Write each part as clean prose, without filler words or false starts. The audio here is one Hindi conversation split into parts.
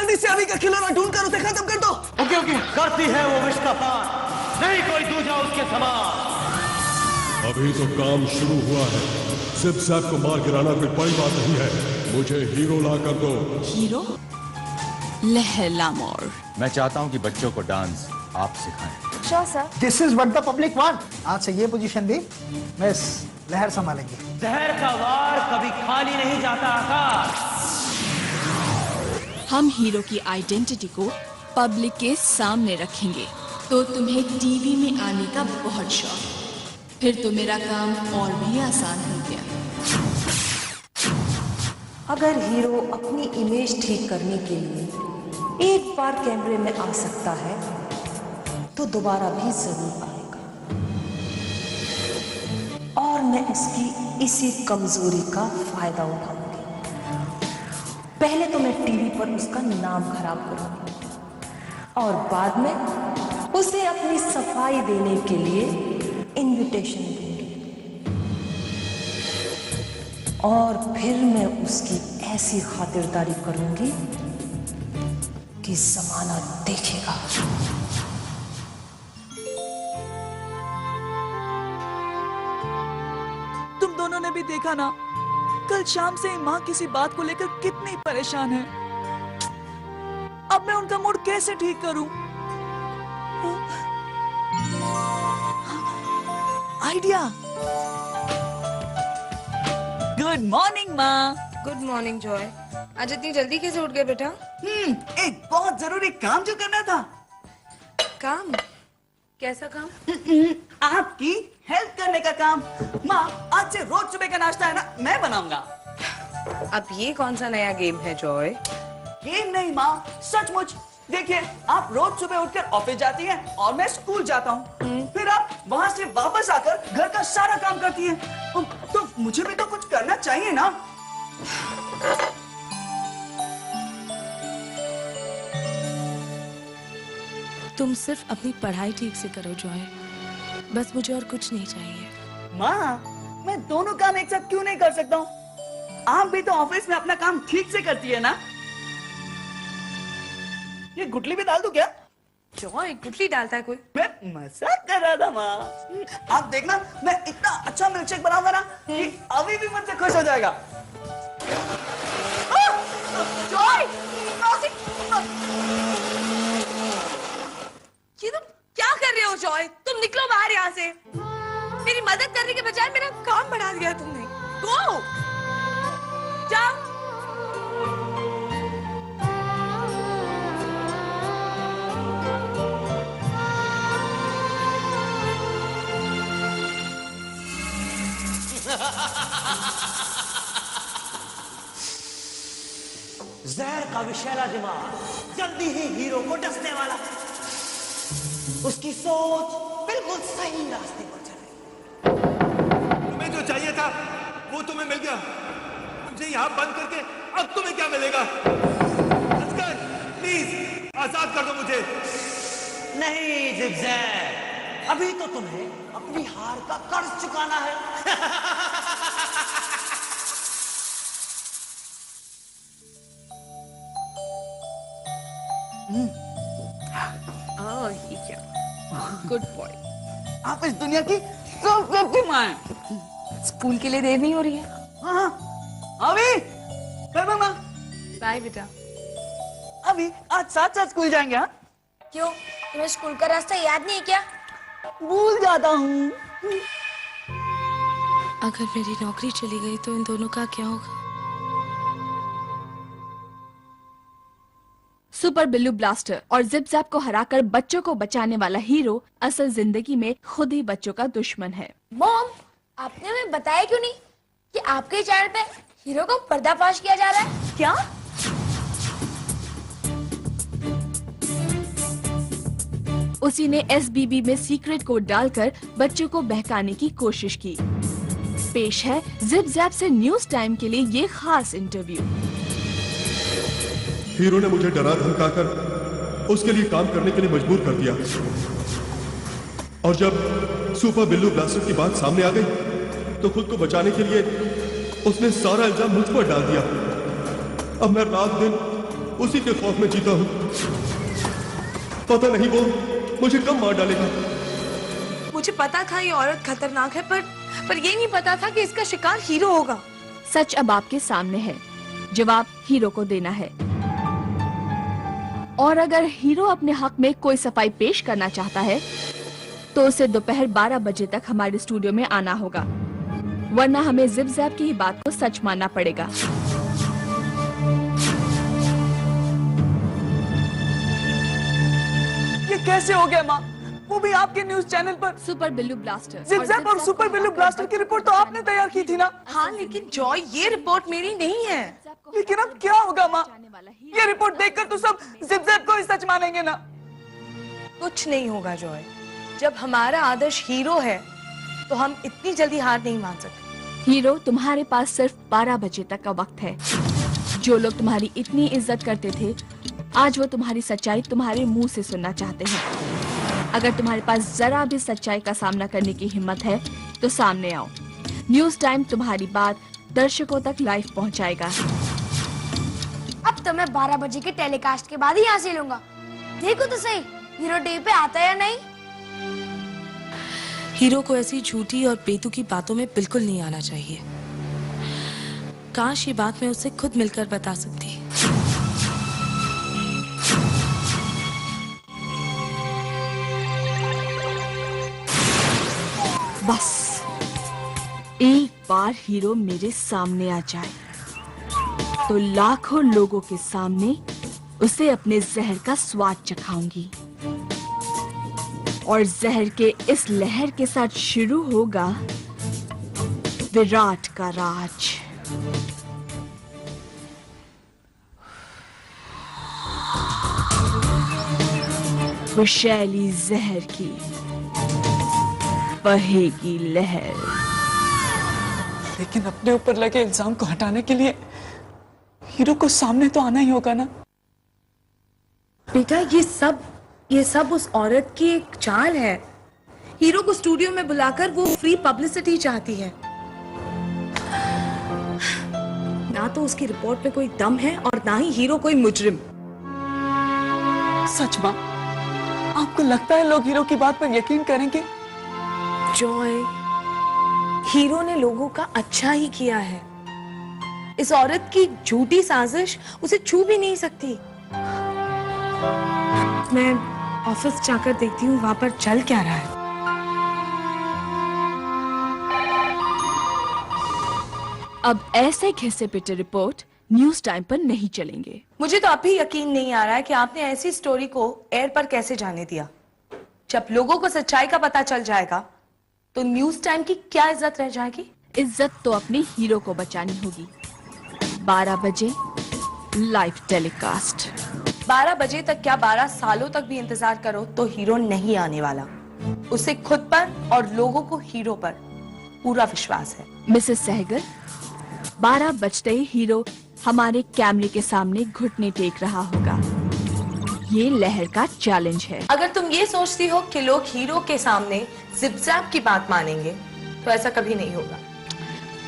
जल्दी से अभी का खिलौना ढूंढ कर उसे खत्म कर दो। Okay okay. करती है वो विष का पान, नहीं कोई दूजा उसके समान। अभी तो काम शुरू हुआ है। जिप जैप को मार गिराना कोई बड़ी बात नहीं है। मुझे हीरो ला कर दो। हीरो? लहलामोर। मैं चाहता हूँ कि बच्चों को डांस आप सिखाएं। Sure, sir. This is what the public want. आज से ये पोजीशन दी, मिस लहर संभालेंगे। जहर का वार कभी खाली नहीं जाता आकाश। हम हीरो की आइडेंटिटी को पब्लिक के सामने रखेंगे, तो तुम्हें टीवी में आने का बहुत शौक, फिर तो मेरा काम और भी आसान हो गया। अगर हीरो अपनी इमेज ठीक करने के लिए एक बार कैमरे में आ सकता है तो दोबारा भी जरूर आएगा, और मैं उसकी इसी कमजोरी का फायदा उठाऊंगी। पहले तो मैं टीवी पर उसका नाम खराब करूंगी, और बाद में उसे अपनी सफाई देने के लिए इनविटेशन दूंगी, और फिर मैं उसकी ऐसी खातिरदारी करूंगी कि जमाना देखेगा। तुम दोनों ने भी देखा ना, कल शाम से माँ किसी बात को लेकर कितनी परेशान है। अब मैं उनका मूड कैसे ठीक करूं? आइडिया। गुड मॉर्निंग माँ। Good morning Joy. आज इतनी जल्दी कैसे उठ गए बेटा? एक बहुत जरूरी काम जो करना था। काम? कैसा काम? आपकी हेल्प करने का काम। माँ, आज से रोज सुबह का नाश्ता है ना, मैं बनाऊंगा। अब ये कौन सा नया गेम है जॉय? गेम नहीं माँ, सचमुच। देखिए, आप रोज सुबह उठकर ऑफिस जाती हैं और मैं स्कूल जाता हूँ। फिर आप वहाँ से वापस आकर घर का सारा काम करती हैं। तो मुझे भी तो कुछ करना चाहिए ना। तुम सिर्फ अपनी पढ़ाई ठीक से करो जॉय, बस मुझे और कुछ नहीं चाहिए। माँ, मैं दोनों काम एक साथ क्यों नहीं कर सकता हूँ? आप भी तो ऑफिस में अपना काम ठीक से करती है ना? ये गुटली भी डाल दूं क्या? जॉय, गुटली डालता है कोई? मैं मजाक कर रहा था माँ। आप देखना, मैं इतना अच्छा मिल्कशेक बनाऊंगा ना कि अभी भी मुझसे खुश हो जाएगा। जॉय, ये तुम क्या कर रहे हो जॉय? तुम निकलो बाहर यहाँ से। मेरी मदद करने के बजाय मेरा काम बढ़ा दिया तुमने। गो, जाओ। जहर का विषैला दिमाग जल्दी ही हीरो को डसने वाला। उसकी सोच बिल्कुल सही रास्ते पर चले। तुम्हें जो चाहिए था वो तुम्हें मिल गया। मुझे यहाँ बंद करके अब तुम्हें क्या मिलेगा? अस्कर, प्लीज आजाद कर दो मुझे। नहीं जिप-जैप, अभी तो तुम्हें अपनी हार का कर्ज चुकाना है। Good boy. आप इस दुनिया की सबसे माँ हैं। स्कूल के लिए देर नहीं हो रही है? हाँ, अभी बाय माँ। बाय बेटा। अभी आज साथ साथ स्कूल जाएंगे। हाँ, क्यों, तुम्हें स्कूल का रास्ता याद नहीं क्या? भूल जाता हूँ। अगर मेरी नौकरी चली गई तो इन दोनों का क्या होगा? सुपर बिल्लू ब्लास्टर और जिप जैप को हराकर बच्चों को बचाने वाला हीरो असल जिंदगी में खुद ही बच्चों का दुश्मन है। मॉम, आपने हमें बताया क्यों नहीं कि आपके चैनल पे हीरो को पर्दाफाश किया जा रहा है? क्या? उसी ने SBB में सीक्रेट कोड डालकर बच्चों को बहकाने की कोशिश की। पेश है जिप जैप से न्यूज टाइम के लिए ये खास इंटरव्यू। हीरो ने मुझे डरा धमकाकर उसके लिए काम करने के लिए मजबूर कर दिया, और जब सुपर बिल्लू ब्लास्टर की बात सामने आ गई तो खुद को बचाने के लिए उसने सारा इल्जाम मुझ पर डाल दिया। अब मैं रात दिन उसी के खौफ में जीता हूं। पता नहीं वो मुझे कब मार डालेगा। मुझे पता था ये औरत खतरनाक है, पर ये नहीं पता था कि इसका शिकार हीरो होगा। सच अब आपके सामने है, जवाब हीरो को देना है। और अगर हीरो अपने हक में कोई सफाई पेश करना चाहता है तो उसे दोपहर 12 बजे तक हमारे स्टूडियो में आना होगा, वरना हमें जिप जैप की ही बात को सच मानना पड़ेगा। ये कैसे हो गया माँ? वो भी आपके न्यूज चैनल पर। Super Billu blaster. Zip JAP और सुपर बिल्लू ब्लास्टर की रिपोर्ट तो आपने तैयार की थी ना? हाँ, लेकिन जॉय ये रिपोर्ट मेरी नहीं है। लेकिन अब क्या होगा माँ? ये रिपोर्ट देखकर तो सब जिप जैप को ही सच मानेंगे ना? कुछ नहीं होगा जॉय। जब हमारा आदर्श हीरो है तो हम इतनी जल्दी हार नहीं मान सकते। हीरो, तुम्हारे पास सिर्फ 12 बजे तक का वक्त है। जो लोग तुम्हारी इतनी इज्जत करते थे, आज वो तुम्हारी सच्चाई तुम्हारे मुंह से सुनना चाहते हैं। अगर तुम्हारे पास जरा भी सच्चाई का सामना करने की हिम्मत है तो सामने आओ। न्यूज टाइम तुम्हारी बात दर्शकों तक लाइव पहुंचाएगा। अब तो मैं 12 बजे के टेलीकास्ट के बाद ही यहाँ से लूंगा। देखो तो सही हीरो टीवी पे आता है या नहीं। हीरो को ऐसी झूठी और बेतुकी की बातों में बिल्कुल नहीं आना चाहिए। काश ये बात मैं उससे खुद मिलकर बता सकती। बस एक बार हीरो मेरे सामने आ जाए तो लाखों लोगों के सामने उसे अपने जहर का स्वाद चखाऊंगी। और जहर के इस लहर के साथ शुरू होगा विराट का राज। विषैली जहर की बहेगी लहर। लेकिन अपने ऊपर लगे इल्जाम को हटाने के लिए हीरो को सामने तो आना ही होगा ना? बेटा, ये सब उस औरत की एक चाल है। हीरो को स्टूडियो में बुलाकर वो फ्री पब्लिसिटी चाहती है। ना तो उसकी रिपोर्ट में कोई दम है और ना ही हीरो कोई मुजरिम। सच माँ, आपको लगता है लोग हीरो की बात पर यकीन करेंगे? जॉय, हीरो ने लोगों का अच्छा ही किया है। इस औरत की झूठी साजिश उसे छू भी नहीं सकती। मैं ऑफिस जाकर देखती हूँ वहां पर चल क्या रहा है। अब ऐसे घिसे पिटे रिपोर्ट न्यूज टाइम पर नहीं चलेंगे। मुझे तो अभी यकीन नहीं आ रहा है कि आपने ऐसी स्टोरी को एयर पर कैसे जाने दिया। जब लोगों को सच्चाई का पता चल जाएगा तो न्यूज टाइम की क्या इज्जत रह जाएगी? इज्जत तो अपने हीरो को बचानी होगी। 12 बजे लाइव टेलीकास्ट। 12 बजे तक क्या 12 सालों तक भी इंतजार करो तो हीरो नहीं आने वाला। उसे खुद पर और लोगों को हीरो पर पूरा विश्वास है। मिसेस सहगल, 12 बजते ही हीरो हमारे कैमरे के सामने घुटने टेक रहा होगा। ये लहर का चैलेंज है। अगर तुम ये सोचती हो कि लोग हीरो के सामने जिप जैप की बात मानेंगे तो ऐसा कभी नहीं होगा।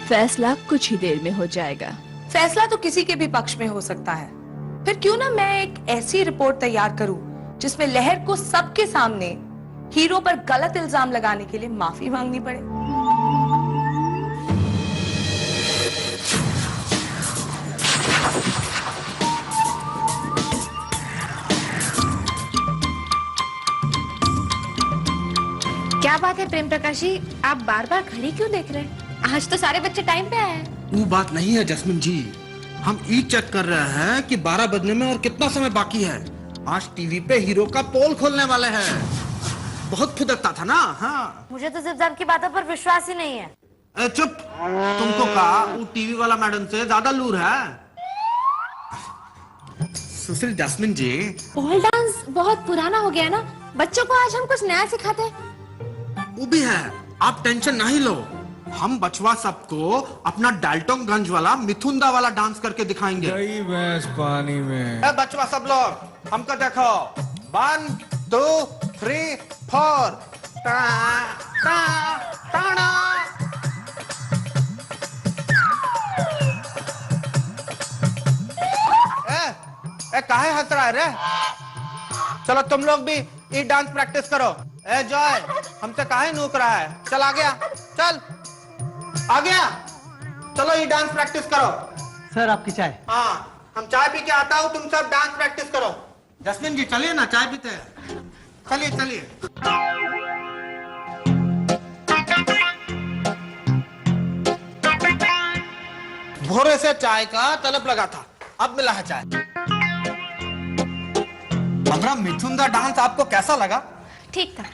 फैसला कुछ ही देर में हो जाएगा। फैसला तो किसी के भी पक्ष में हो सकता है। फिर क्यों ना मैं एक ऐसी रिपोर्ट तैयार करूं जिसमें लहर को सबके सामने हीरो पर गलत इल्जाम लगाने के लिए माफी मांगनी पड़े। क्या बात है प्रेम प्रकाश जी, आप बार बार घड़ी क्यों देख रहे हैं? आज तो सारे बच्चे टाइम पे आए हैं। वो बात नहीं है जैस्मिन जी, हम ई चेक कर रहे हैं कि 12 बजने में और कितना समय बाकी है। आज टीवी पे हीरो का पोल खोलने वाले हैं। बहुत फुदकता था ना? हाँ, मुझे तो जिप जैप की बातों पर विश्वास ही नहीं है। चुप, तुमको कहा वो टीवी वाला मैडम से ज्यादा लूर है। सुशील जैस्मिन जी, पोल डांस बहुत पुराना हो गया ना, बच्चों को आज हम कुछ नया सिखाते हैं। वो भी है, आप टेंशन नहीं लो। हम बचवा सबको अपना डाल्टनगंज वाला मिथुंदा वाला डांस करके दिखाएंगे। गई भैंस पानी में। बचवा सब लोग हमको देखो। 1 2 3 4 टा टा टाड़ा। काहे हंस रहा है रे? चलो तुम लोग भी ये डांस प्रैक्टिस करो। ए जॉय, हमसे काहे नूक रहा है? चल आ गया, चल आ गया। चलो ये डांस प्रैक्टिस करो। सर आपकी चाय। हाँ, हम चाय पी के आता हूँ, तुम सब डांस प्रैक्टिस करो। जस्मिन जी चलिए ना, चाय पीते हैं। चलिए चलिए। भोरे से चाय का तलब लगा था, अब मिला है चाय। हमारा मिथुन दा डांस आपको कैसा लगा? ठीक था।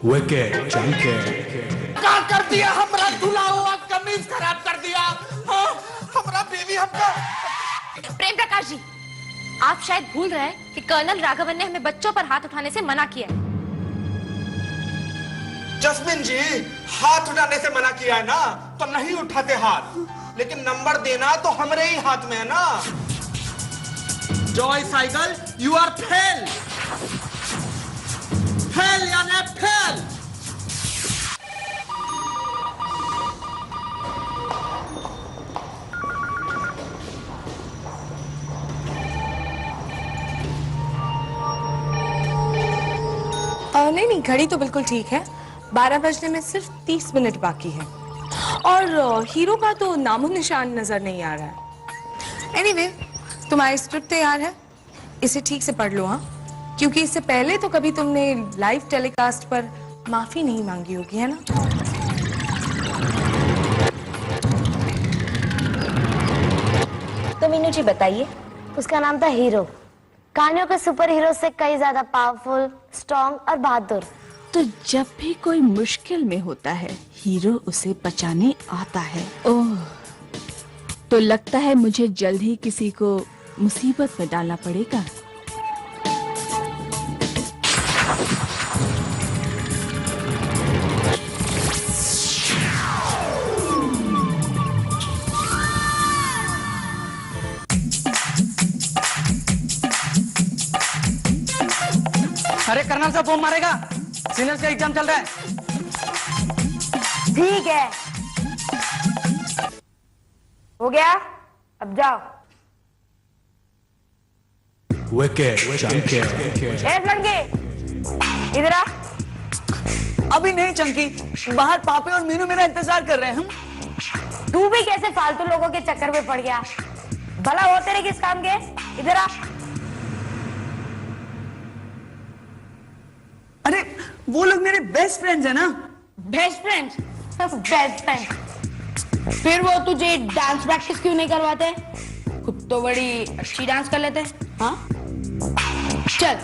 विकेट चमके। क्या कर दिया? हमारा धुला हुआ कमीज खराब कर दिया। हाँ, हमारा बीवी हमका। प्रेम प्रकाश जी, आप शायद भूल रहे हैं कि कर्नल राघवन ने हमें बच्चों पर हाथ उठाने से मना किया है। जस्मिन जी, हाथ उठाने से मना किया है ना, तो नहीं उठाते हाथ, लेकिन नंबर देना तो हमारे ही हाथ में है ना। Joy cycle, you are fail. Fail यानी फेल। नहीं, घड़ी तो बिल्कुल ठीक है। 12 बजने में सिर्फ 30 मिनट बाकी है और हीरो का तो नामो निशान नजर नहीं आ रहा है। एनीवे, तुम्हारी स्क्रिप्ट तैयार है, इसे ठीक से पढ़ लो। हाँ, क्योंकि इससे पहले तो कभी तुमने लाइव टेलीकास्ट पर माफी नहीं मांगी होगी, है ना? तो मीनू जी बताइए, उसका नाम था हीरो। कहानियों के सुपर हीरो से कई ज्यादा पावरफुल, स्ट्रॉन्ग और बहादुर। तो जब भी कोई मुश्किल में होता है, हीरो उसे बचाने आता है। ओह, तो लगता है मुझे जल्द ही किसी को मुसीबत में डालना पड़ेगा। अरे कर्नल साहब फोन मारेगा, सीनियर्स का एग्जाम चल रहा है। ठीक है, हो गया, अब जाओ। विकेट चमके। लड़के इधर आ। अभी नहीं चंकी, बाहर पापे और मीनू मेरा इंतजार कर रहे हैं। तू भी कैसे फालतू लोगों के चक्कर में पड़ गया? भला होते रहे किस काम के? इधर आ। अरे वो लोग मेरे बेस्ट फ्रेंड्स हैं ना। Best friends? Best friend. फिर वो तुझे डांस प्रैक्टिस क्यों नहीं करवाते? खुद तो बड़ी अच्छी डांस कर लेते। हाँ, चल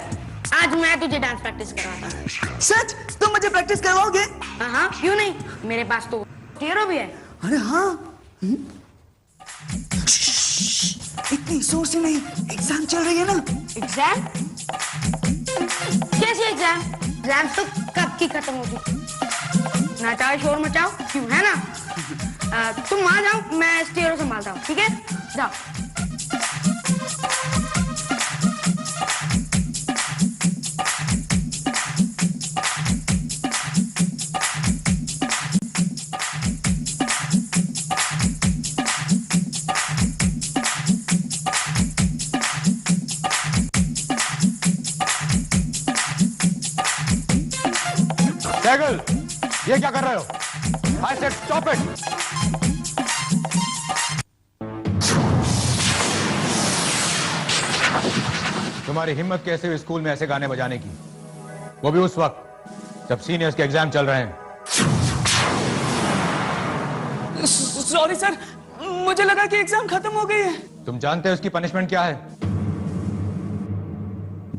आज मैं तुझे डांस प्रैक्टिस करवाता हूँ। सच? तुम मुझे प्रैक्टिस करवाओगे? हाँ, क्यों नहीं, मेरे पास तो हीरो भी है। अरे हाँ, इतनी जोर से नहीं, एग्जाम चल रही है ना। एग्जाम? कैसे एग्जाम? एग्जाम तो कब की खत्म हो चुकी। नाचाओ, शोर मचाओ, क्यों, है ना? तुम वहां जाओ, मैं स्टीयरो संभालता हूँ, ठीक है? जाओ। सैगल, ये क्या कर रहे हो? I said stop it. तुम्हारी हिम्मत कैसे हुई स्कूल में ऐसे गाने बजाने की? वो भी उस वक्त जब सीनियर्स के एग्जाम चल रहे हैं। सॉरी सर, मुझे लगा कि एग्जाम खत्म हो गई है। तुम जानते हो उसकी पनिशमेंट क्या है?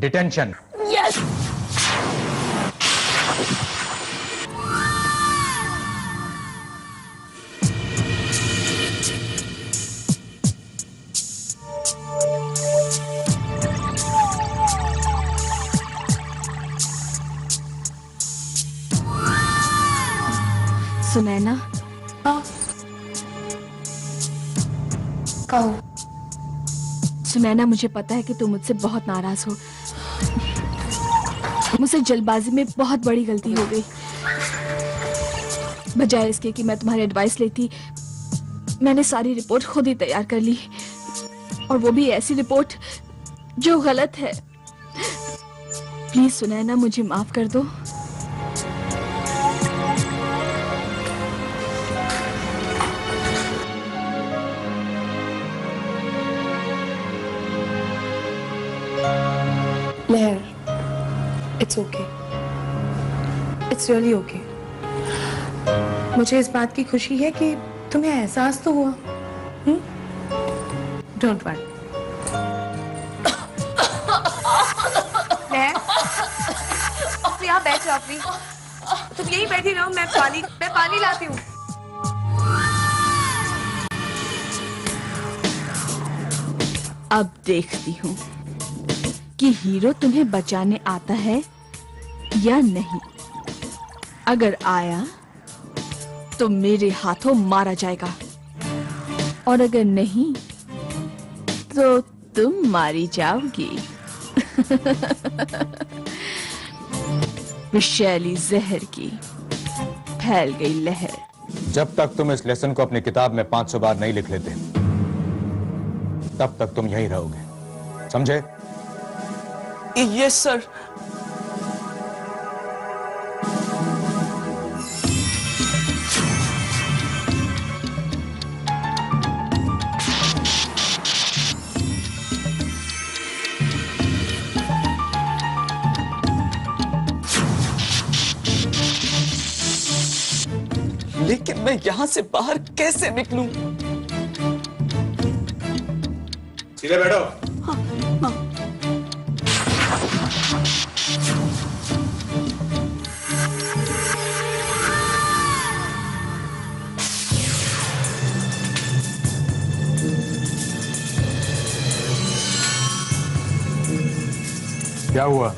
डिटेंशन। यस। सुनैना, कहो। सुनैना, मुझे पता है कि तुम मुझसे बहुत नाराज हो। मुझसे जल्दबाजी में बहुत बड़ी गलती हो गई। बजाय इसके कि मैं तुम्हारी एडवाइस लेती, मैंने सारी रिपोर्ट खुद ही तैयार कर ली, और वो भी ऐसी रिपोर्ट जो गलत है। प्लीज सुनैना, मुझे माफ कर दो। लहर, it's okay, it's really okay. मुझे इस बात की खुशी है कि तुम्हें एहसास तो हुआ। Don't worry. लहर, तुम यहाँ बैठ जाओ प्लीज। तुम यहीं बैठी रहो, मैं पानी लाती हूँ। अब देखती हूँ कि हीरो तुम्हें बचाने आता है या नहीं। अगर आया तो मेरे हाथों मारा जाएगा, और अगर नहीं तो तुम मारी जाओगी। विषैली जहर की फैल गई लहर। जब तक तुम इस लेसन को अपनी किताब में 500 बार नहीं लिख लेते, तब तक तुम यहीं रहोगे, समझे? Yes sir. लेकिन मैं यहां से बाहर कैसे निकलूं? सीधे बैठो। हाँ, हाँ। क्या हुआ?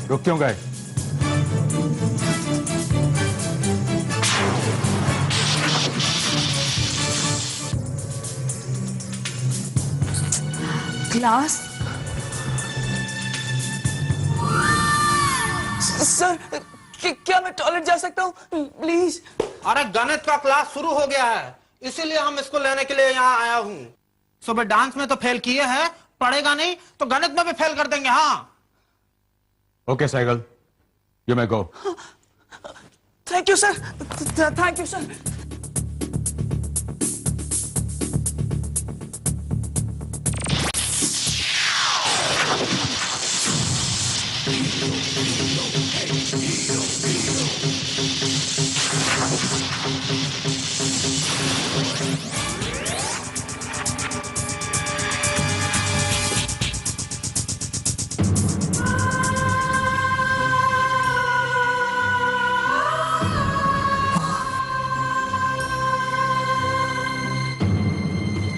रुक क्यों गए? क्लास? सर, क्या मैं टॉयलेट जा सकता हूँ प्लीज? अरे गणित का क्लास शुरू हो गया है, इसीलिए हम इसको लेने के लिए यहाँ आया हूँ। सुबह डांस में तो फेल किए हैं, पढ़ेगा नहीं तो गणित में भी फेल कर देंगे। हाँ okay cycle, you may go. Thank you sir, thank you sir.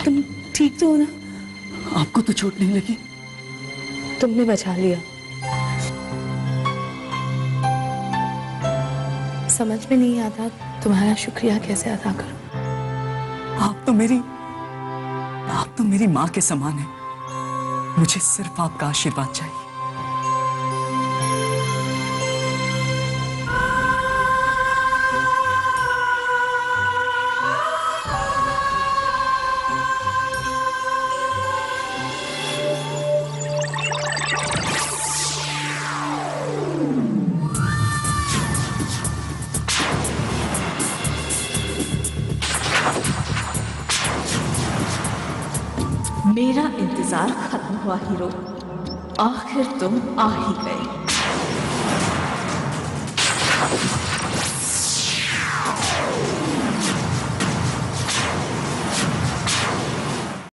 तुम ठीक तो हो ना? आपको तो चोट नहीं लगी? तुमने बचा लिया। समझ में नहीं आता तुम्हारा शुक्रिया कैसे अदा करूं। आप तो मेरी माँ के समान हैं। मुझे सिर्फ आपका आशीर्वाद चाहिए। मेरा इंतजार खत्म हुआ हीरो, आखिर तुम आ ही गए।